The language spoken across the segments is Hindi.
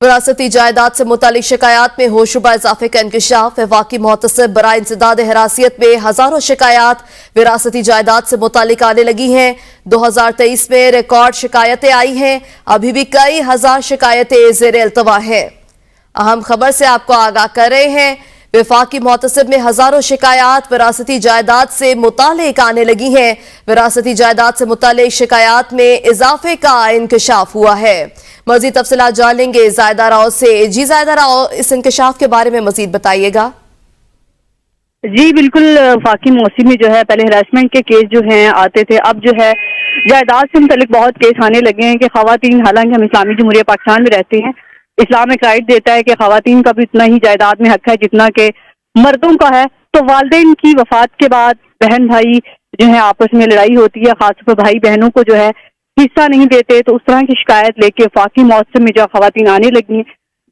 विरासती जायदाद से मुतालिक शिकायत में होशरुबा इजाफे का इंकशाफ। वफाकी मुहतसिब बराए इंसदाद हिरासियत में हजारों शिकायत विरासती जायदाद से मुतालिक आने लगी हैं। 2023 में रिकॉर्ड शिकायतें आई हैं। अभी भी कई हजार शिकायतें ज़ेर इल्तवा हैं। अहम खबर से आपको आगाह कर रहे हैं। वफाकी मुहतसिब में हजारों शिकायत विरासती जायदाद से मुतालिक आने लगी हैं। विरासती जायदाद से मुतालिक शिकायत में इजाफे का इंकशाफ हुआ है। मजीद तफसीलात जान लेंगे जायदा राव से। जी जायदा राव, इस इंकशाफ के बारे में मजीद बताइएगा। जी बिल्कुल, वफाकी मौसम में जो है पहले हरासमेंट के केस जो हैं आते थे, अब जो है जायदाद से मुतालिक बहुत केस आने लगे हैं कि खवातीन, हालांकि हम इस्लामी जमहूरिया पाकिस्तान में रहते हैं, इस्लाम एक राइट देता है कि खवातीन का भी उतना ही जायदाद में हक है जितना कि मर्दों का है। तो वालिदैन की वफात के बाद बहन भाई जो है आपस में लड़ाई होती है, खासतौर पर भाई बहनों को जो है हिस्सा नहीं देते, तो उस तरह की शिकायत लेके वफाकी मौसम में जो खवातीन आने लगी हैं।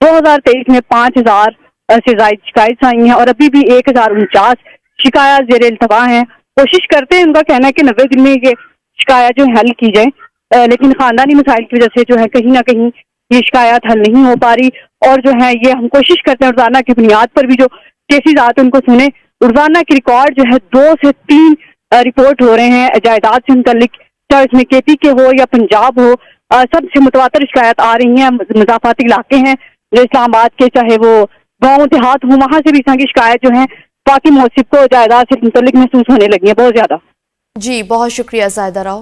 2023 में 5000 से ज्यादा शिकायत आई हैं और अभी भी 1049 शिकायत ज़ेर इल्तवा हैं। कोशिश करते हैं, उनका कहना है कि 90 दिन में ये शिकायत जो है हल की जाए, लेकिन खानदानी मसाइल की वजह से जो है कहीं ना कहीं ये शिकायत हल नहीं हो पा रही। और जो है ये हम कोशिश करते हैं रोजाना की बुनियाद पर भी जो केसेज आते हैं उनको सुने। रोजाना की रिकॉर्ड जो है 2 से 3 रिपोर्ट हो रहे हैं जायदाद से मुतल्लिक, चाहे इसमें केपी के हो या पंजाब हो, सबसे मुतवातर शिकायत आ रही है। मजाफाती इलाके हैं जो इस्लामाबाद के, चाहे वो गाँव देहात हो, वहां से भी इस तरह की शिकायत जो है वफाकी मौसम को जायदाद से मुतल्लिक महसूस होने लगी है बहुत ज्यादा। जी बहुत शुक्रिया जायदा राव।